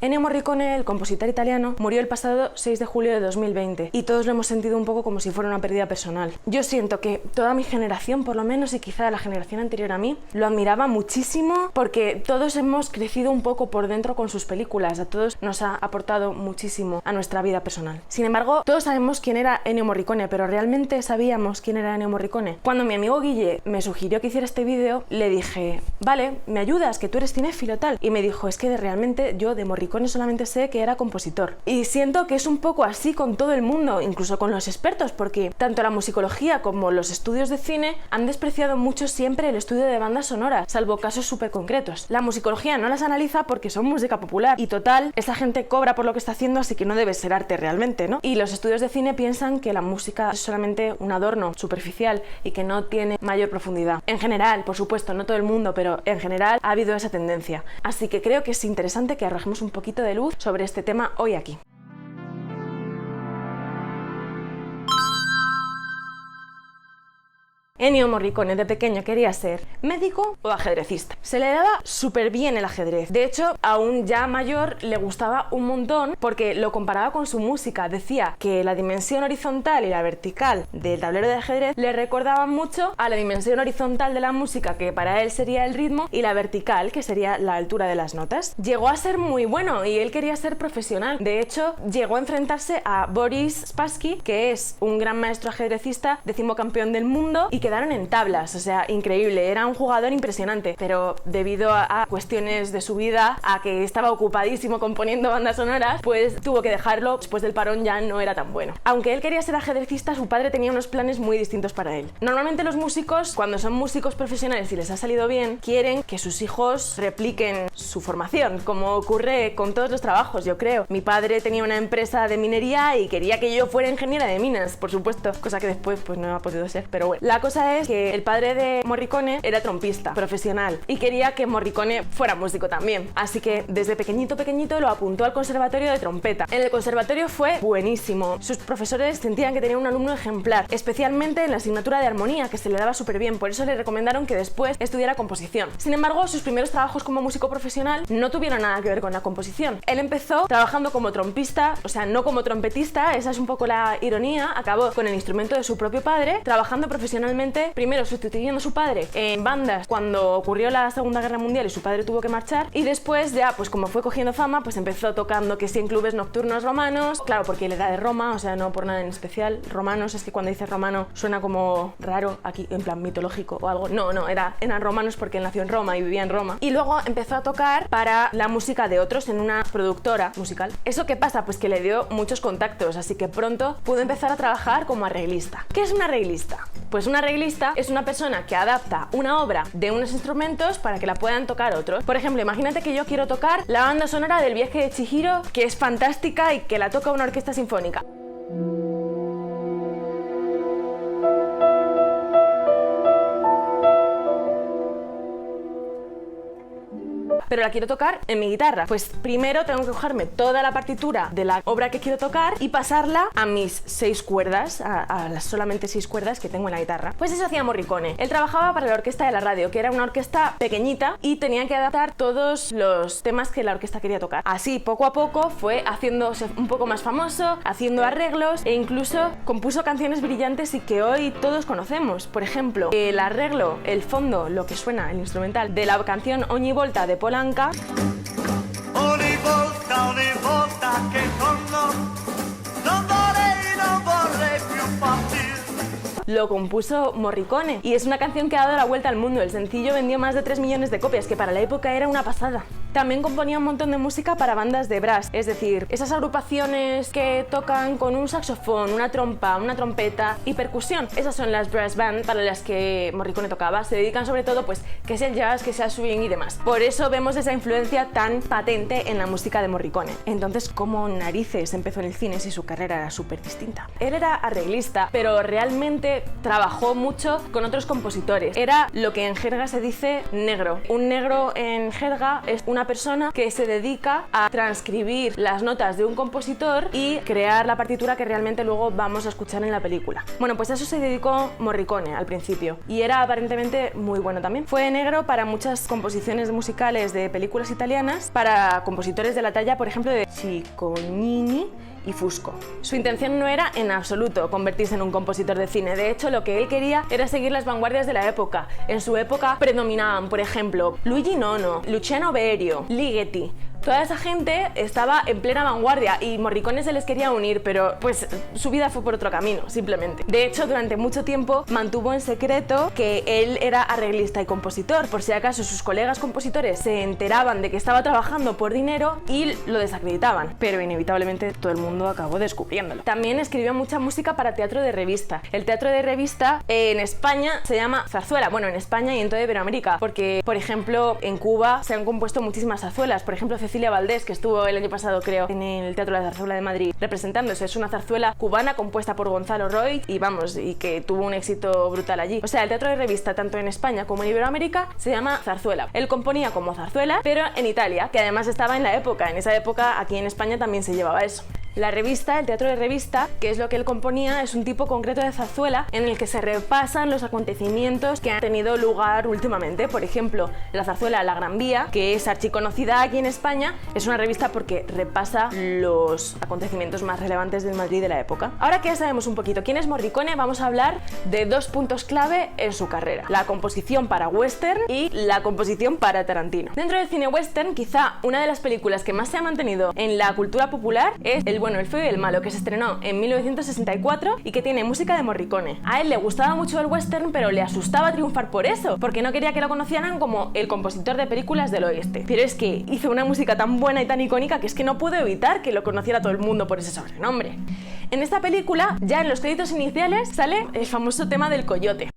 Ennio Morricone, el compositor italiano, murió el pasado 6 de julio de 2020 y todos lo hemos sentido un poco como si fuera una pérdida personal. Yo siento que toda mi generación, por lo menos, y quizá la generación anterior a mí, lo admiraba muchísimo porque todos hemos crecido un poco por dentro con sus películas, a todos nos ha aportado muchísimo a nuestra vida personal. Sin embargo, todos sabemos quién era Ennio Morricone, pero ¿realmente sabíamos quién era Ennio Morricone? Cuando mi amigo Guille me sugirió que hiciera este vídeo, le dije, vale, ¿me ayudas? Que tú eres cinéfilo tal. Y me dijo, es que realmente yo de Morricone solamente sé que era compositor. Y siento que es un poco así con todo el mundo, incluso con los expertos, porque tanto la musicología como los estudios de cine han despreciado mucho siempre el estudio de bandas sonoras, salvo casos súper concretos. La musicología no las analiza porque son música popular y total, esa gente cobra por lo que está haciendo, así que no debe ser arte realmente, ¿no? Y los estudios de cine piensan que la música es solamente un adorno superficial y que no tiene mayor profundidad. En general, por supuesto, no todo el mundo, pero en general ha habido esa tendencia. Así que creo que es interesante que arrojemos un poquito de luz sobre este tema hoy aquí. Ennio Morricone de pequeño quería ser médico o ajedrecista. Se le daba súper bien el ajedrez. De hecho, aún ya mayor le gustaba un montón porque lo comparaba con su música. Decía que la dimensión horizontal y la vertical del tablero de ajedrez le recordaban mucho a la dimensión horizontal de la música, que para él sería el ritmo, y la vertical, que sería la altura de las notas. Llegó a ser muy bueno y él quería ser profesional. De hecho, llegó a enfrentarse a Boris Spassky, que es un gran maestro ajedrecista, 10º campeón del mundo, y quedaron en tablas, o sea, increíble, era un jugador impresionante, pero debido a cuestiones de su vida, a que estaba ocupadísimo componiendo bandas sonoras, pues tuvo que dejarlo, después del parón ya no era tan bueno. Aunque él quería ser ajedrecista, su padre tenía unos planes muy distintos para él. Normalmente los músicos, cuando son músicos profesionales y les ha salido bien, quieren que sus hijos repliquen su formación, como ocurre con todos los trabajos, yo creo. Mi padre tenía una empresa de minería y quería que yo fuera ingeniera de minas, por supuesto, cosa que después pues no ha podido ser, pero bueno. La cosa es que el padre de Morricone era trompista profesional y quería que Morricone fuera músico también, así que desde pequeñito lo apuntó al conservatorio de trompeta. En el conservatorio fue buenísimo, sus profesores sentían que tenía un alumno ejemplar, especialmente en la asignatura de armonía, que se le daba súper bien, por eso le recomendaron que después estudiara composición. Sin embargo, sus primeros trabajos como músico profesional no tuvieron nada que ver con la composición. Él empezó trabajando como trompista, o sea, no como trompetista, esa es un poco la ironía, acabó con el instrumento de su propio padre, trabajando profesionalmente, primero sustituyendo a su padre en bandas cuando ocurrió la Segunda Guerra Mundial y su padre tuvo que marchar, y después ya, pues como fue cogiendo fama, pues empezó tocando que sí en clubes nocturnos romanos, claro, porque él era de Roma, o sea, no por nada en especial. Romanos, es que cuando dices romano suena como raro aquí, en plan mitológico o algo. No, eran romanos porque él nació en Roma y vivía en Roma. Y luego empezó a tocar para la música de otros en una productora musical. ¿Eso qué pasa? Pues que le dio muchos contactos, así que pronto pudo empezar a trabajar como arreglista. ¿Qué es un arreglista? Pues un arreglista es una persona que adapta una obra de unos instrumentos para que la puedan tocar otros. Por ejemplo, imagínate que yo quiero tocar la banda sonora del Viaje de Chihiro, que es fantástica y que la toca una orquesta sinfónica. Pero la quiero tocar en mi guitarra. Pues primero tengo que cogerme toda la partitura de la obra que quiero tocar y pasarla a mis 6 cuerdas, a las solamente 6 cuerdas que tengo en la guitarra. Pues eso hacía Morricone. Él trabajaba para la orquesta de la radio, que era una orquesta pequeñita y tenía que adaptar todos los temas que la orquesta quería tocar. Así, poco a poco, fue haciéndose un poco más famoso, haciendo arreglos e incluso compuso canciones brillantes y que hoy todos conocemos. Por ejemplo, el arreglo, el fondo, lo que suena, el instrumental de la canción Ogni volta de Polanca. Ogni volta che torno, non vorrei più partire. Lo compuso Morricone y es una canción que ha dado la vuelta al mundo. El sencillo vendió más de 3 millones de copias, que para la época era una pasada. También componía un montón de música para bandas de brass, es decir, esas agrupaciones que tocan con un saxofón, una trompa, una trompeta y percusión. Esas son las brass band para las que Morricone tocaba. Se dedican sobre todo, pues, que sea el jazz, que sea swing y demás. Por eso vemos esa influencia tan patente en la música de Morricone. Entonces, ¿cómo narices empezó en el cine si su carrera era súper distinta? Él era arreglista, pero realmente trabajó mucho con otros compositores. Era lo que en jerga se dice negro. Un negro en jerga es una una persona que se dedica a transcribir las notas de un compositor y crear la partitura que realmente luego vamos a escuchar en la película. Bueno, pues a eso se dedicó Morricone al principio y era aparentemente muy bueno también. Fue negro para muchas composiciones musicales de películas italianas, para compositores de la talla, por ejemplo, de Cicognini y Fusco. Su intención no era en absoluto convertirse en un compositor de cine. De hecho, lo que él quería era seguir las vanguardias de la época. En su época predominaban, por ejemplo, Luigi Nono, Luciano Berio, Ligeti. Toda esa gente estaba en plena vanguardia y Morricone se les quería unir, pero pues su vida fue por otro camino, simplemente. De hecho, durante mucho tiempo mantuvo en secreto que él era arreglista y compositor, por si acaso sus colegas compositores se enteraban de que estaba trabajando por dinero y lo desacreditaban, pero inevitablemente todo el mundo acabó descubriéndolo. También escribió mucha música para teatro de revista. El teatro de revista en España se llama zarzuela, bueno, en España y en toda Iberoamérica, porque, por ejemplo, en Cuba se han compuesto muchísimas zarzuelas. Por ejemplo, Cecilia Valdés, que estuvo el año pasado, creo, en el Teatro de la Zarzuela de Madrid representándose. Es una zarzuela cubana compuesta por Gonzalo Roig y que tuvo un éxito brutal allí. O sea, el teatro de revista, tanto en España como en Iberoamérica, se llama zarzuela. Él componía como zarzuela, pero en Italia, que además estaba en la época. En esa época, aquí en España también se llevaba eso. La revista, el teatro de revista, que es lo que él componía, es un tipo concreto de zarzuela en el que se repasan los acontecimientos que han tenido lugar últimamente. Por ejemplo, la zarzuela La Gran Vía, que es archiconocida aquí en España, es una revista porque repasa los acontecimientos más relevantes del Madrid de la época. Ahora que ya sabemos un poquito quién es Morricone, vamos a hablar de dos puntos clave en su carrera: la composición para western y la composición para Tarantino. Dentro del cine western, quizá una de las películas que más se ha mantenido en la cultura popular es El bueno, el feo y el malo, que se estrenó en 1964 y que tiene música de Morricone. A él le gustaba mucho el western, pero le asustaba triunfar por eso, porque no quería que lo conocieran como el compositor de películas del oeste. Pero es que hizo una música tan buena y tan icónica que es que no puedo evitar que lo conociera todo el mundo por ese sobrenombre. En esta película, ya en los créditos iniciales, sale el famoso tema del coyote.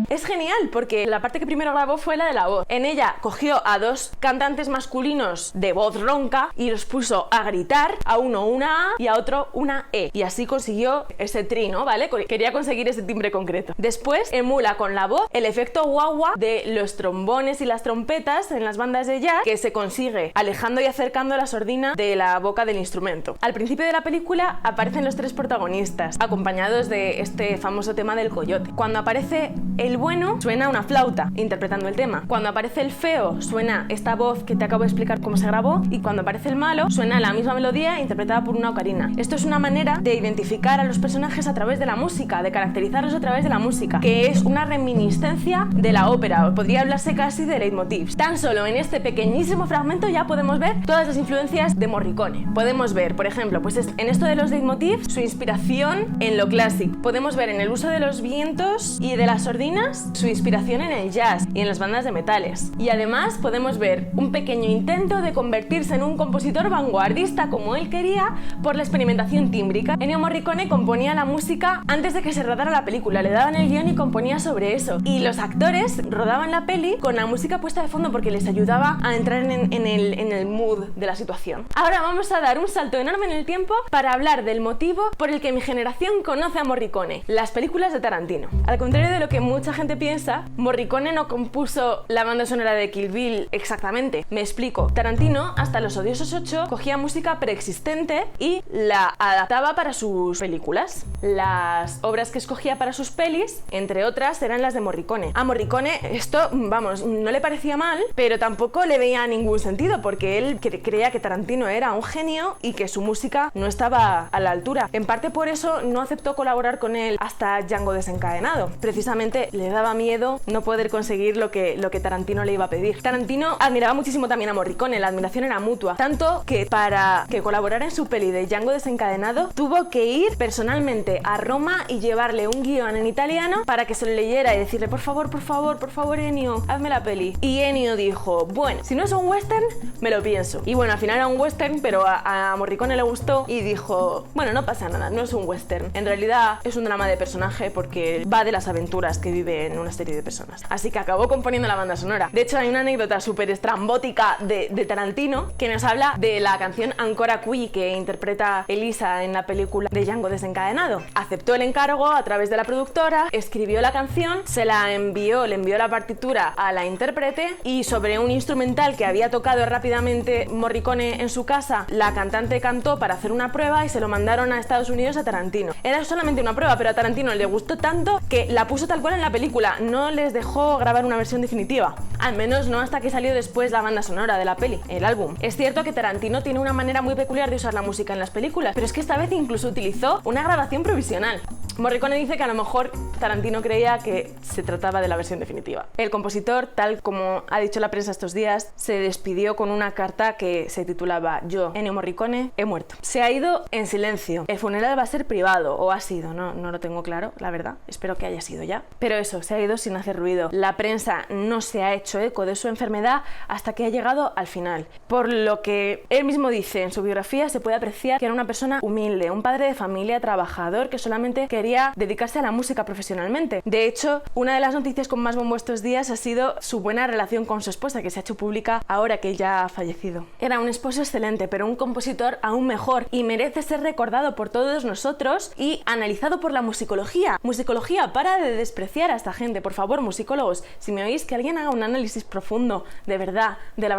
Es genial porque la parte que primero grabó fue la de la voz. En ella cogió a dos cantantes masculinos de voz ronca y los puso a gritar, a uno una A y a otro una E. Y así consiguió ese trino, ¿vale? Quería conseguir ese timbre concreto. Después emula con la voz el efecto guagua de los trombones y las trompetas en las bandas de jazz, que se consigue alejando y acercando la sordina de la boca del instrumento. Al principio de la película aparecen los tres protagonistas, acompañados de este famoso tema del coyote. Cuando aparece el bueno, suena una flauta interpretando el tema. Cuando aparece el feo, suena esta voz que te acabo de explicar cómo se grabó, y cuando aparece el malo, suena la misma melodía interpretada por una ocarina. Esto es una manera de identificar a los personajes a través de la música, de caracterizarlos a través de la música, que es una reminiscencia de la ópera, o podría hablarse casi de leitmotivs. Tan solo en este pequeñísimo fragmento ya podemos ver todas las influencias de Morricone. Podemos ver, por ejemplo, pues en esto de los leitmotivs, su inspiración en lo clásico. Podemos ver en el uso de los vientos y de las sordinas su inspiración en el jazz y en las bandas de metales. Y además podemos ver un pequeño intento de convertirse en un compositor vanguardista como él quería por la experimentación tímbrica. Ennio Morricone componía la música antes de que se rodara la película, le daban el guión y componía sobre eso. Y los actores rodaban la peli con la música puesta de fondo porque les ayudaba a entrar en el mood de la situación. Ahora vamos a dar un salto enorme en el tiempo para hablar del motivo por el que mi generación conoce a Morricone: las películas de Tarantino. Al contrario de lo que mucha gente piensa, Morricone no compuso la banda sonora de Kill Bill exactamente. Me explico. Tarantino, hasta Los Odiosos 8, cogía música preexistente y la adaptaba para sus películas. Las obras que escogía para sus pelis, entre otras, eran las de Morricone. A Morricone esto, vamos, no le parecía mal, pero tampoco le veía ningún sentido, porque él creía que Tarantino era un genio y que su música no estaba a la altura. En parte por eso no aceptó colaborar con él hasta Django desencadenado. Precisamente le daba miedo no poder conseguir lo que Tarantino le iba a pedir. Tarantino admiraba muchísimo también a Morricone, la admiración era mutua, tanto que para que colaborara en su peli de Django desencadenado tuvo que ir personalmente a Roma y llevarle un guión en italiano para que se lo leyera y decirle por favor Ennio, hazme la peli. Y Ennio dijo, bueno, si no es un western, me lo pienso. Y bueno, al final era un western, pero a Morricone le gustó y dijo, bueno, no pasa nada, no es un western, en realidad es un drama de personaje porque va de las aventuras que vive en una serie de personas. Así que acabó componiendo la banda sonora. De hecho, hay una anécdota súper estrambótica de Tarantino que nos habla de la canción Ancora Qui que interpreta Elisa en la película de Django desencadenado. Aceptó el encargo a través de la productora, escribió la canción, se la envió, le envió la partitura a la intérprete y sobre un instrumental que había tocado rápidamente Morricone en su casa, la cantante cantó para hacer una prueba y se lo mandaron a Estados Unidos a Tarantino. Era solamente una prueba, pero a Tarantino le gustó tanto que la puso tal cual en la película, no les dejó grabar una versión definitiva, al menos no hasta que salió después la banda sonora de la peli, el álbum. Es cierto que Tarantino tiene una manera muy peculiar de usar la música en las películas, pero es que esta vez incluso utilizó una grabación provisional. Morricone dice que a lo mejor Tarantino creía que se trataba de la versión definitiva. El compositor, tal como ha dicho la prensa estos días, se despidió con una carta que se titulaba "Yo, Ennio Morricone, he muerto". Se ha ido en silencio. El funeral va a ser privado, o ha sido, no lo tengo claro, la verdad. Espero que haya sido ya. Pero eso, se ha ido sin hacer ruido. La prensa no se ha hecho eco de su enfermedad hasta que ha llegado al final. Por lo que él mismo dice en su biografía, se puede apreciar que era una persona humilde, un padre de familia, trabajador, que solamente quería dedicarse a la música profesionalmente. De hecho, una de las noticias con más bombo estos días ha sido su buena relación con su esposa, que se ha hecho pública ahora que ya ha fallecido. Era un esposo excelente, pero un compositor aún mejor, y merece ser recordado por todos nosotros y analizado por la musicología. Musicología, para de despreciar a esta gente, por favor, musicólogos. Si me oís, que alguien haga un análisis profundo, de verdad, de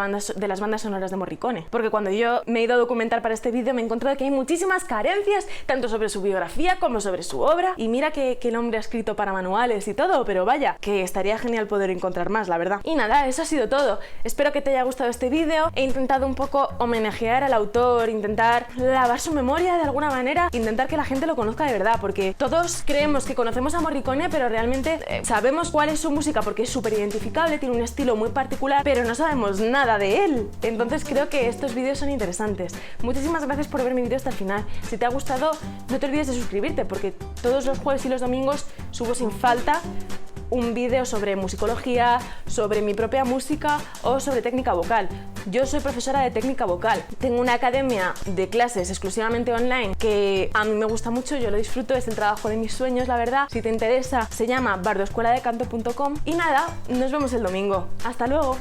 las bandas sonoras de Morricone. Porque cuando yo me he ido a documentar para este vídeo me he encontrado que hay muchísimas carencias, tanto sobre su biografía como sobre su obra. Y mira que el hombre ha escrito para manuales y todo, pero vaya, que estaría genial poder encontrar más, la verdad. Y nada, eso ha sido todo. Espero que te haya gustado este vídeo. He intentado un poco homenajear al autor, intentar lavar su memoria de alguna manera, intentar que la gente lo conozca de verdad, porque todos creemos que conocemos a Morricone, pero realmente sabemos cuál es su música porque es súper identificable, tiene un estilo muy particular, pero no sabemos nada de él. Entonces creo que estos vídeos son interesantes. Muchísimas gracias por ver mi vídeo hasta el final. Si te ha gustado, no te olvides de suscribirte, porque todos los jueves y los domingos subo sin falta un vídeo sobre musicología, sobre mi propia música o sobre técnica vocal. Yo soy profesora de técnica vocal. Tengo una academia de clases exclusivamente online que a mí me gusta mucho, yo lo disfruto, es el trabajo de mis sueños, la verdad. Si te interesa, se llama bardoescueladecanto.com y nada, nos vemos el domingo. ¡Hasta luego!